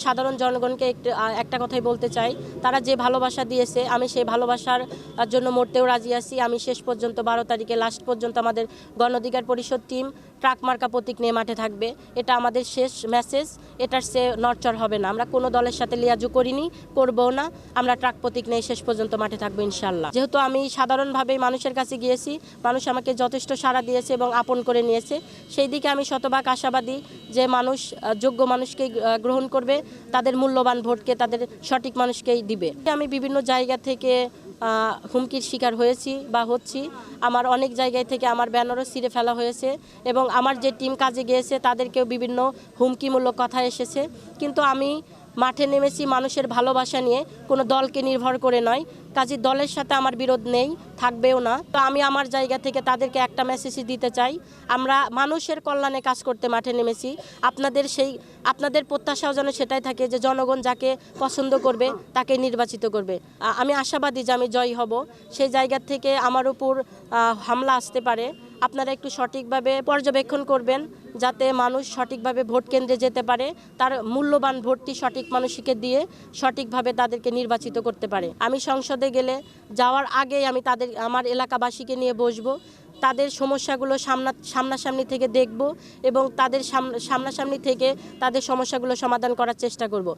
সাধারণ জনগণকে একটা কথাই বলতে চাই, তারা যে ভালোবাসা দিয়েছে আমি সেই ভালোবাসার জন্য মরতেও রাজি আছি। আমি শেষ পর্যন্ত 12 তারিখে লাস্ট পর্যন্ত আমাদের গণ অধিকার পরিষদ টিম ট্রাক মার্কা প্রতীক নিয়ে মাঠে থাকবে। এটা আমাদের শেষ মেসেজ, এটার সে নড়চড় হবে না। আমরা কোনো দলের সাথে লিয়াজু করিনি, করবও না। আমরা ট্রাক প্রতীক নিয়ে শেষ পর্যন্ত মাঠে থাকবো ইনশাল্লাহ। যেহেতু আমি সাধারণভাবেই মানুষের কাছে গিয়েছি, মানুষ আমাকে যথেষ্ট সাড়া দিয়েছে এবং আপন করে নিয়েছে, সেই দিকে আমি শতভাগ আশাবাদী যে মানুষ যোগ্য মানুষকে গ্রহণ করবে, তাদের মূল্যবান ভোটকে তাদের সঠিক মানুষকেই দিবে। আমি বিভিন্ন জায়গা থেকে হুমকির শিকার হয়েছি বা হচ্ছি। আমার অনেক জায়গায় থেকে আমার ব্যানারও ছিঁড়ে ফেলা হয়েছে এবং আমার যে টিম কাজে গিয়েছে তাদেরকেও বিভিন্ন হুমকিমূলক কথা এসেছে। কিন্তু আমি মাঠে নেমেছি মানুষের ভালোবাসা নিয়ে, কোনো দলকে নির্ভর করে নয়। কাজে দলের সাথে আমার বিরোধ নেই, থাকবেও না। তো আমি আমার জায়গা থেকে তাদেরকে একটা মেসেজই দিতে চাই, আমরা মানুষের কল্যাণে কাজ করতে মাঠে নেমেছি। আপনাদের প্রত্যাশাও যেন সেটাই থাকে যে জনগণ যাকে পছন্দ করবে তাকে নির্বাচিত করবে। আমি আশাবাদী যে আমি জয়ী হব। সেই জায়গা থেকে আমার উপর হামলা আসতে পারে, আপনারা একটু সঠিকভাবে পর্যবেক্ষণ করবেন যাতে মানুষ সঠিকভাবে ভোট কেন্দ্রে যেতে পারে, তার মূল্যবান ভোটটি সঠিক মানুষকে দিয়ে সঠিকভাবে তাদেরকে নির্বাচিত করতে পারে। আমি সংসদে গেলে যাওয়ার আগেই আমি আমার এলাকাবাসীকে নিয়ে বসবো, তাদের সমস্যাগুলো সামনাসামনি থেকে দেখব এবং তাদের সামনাসামনি থেকে তাদের সমস্যাগুলো সমাধান করার চেষ্টা করব।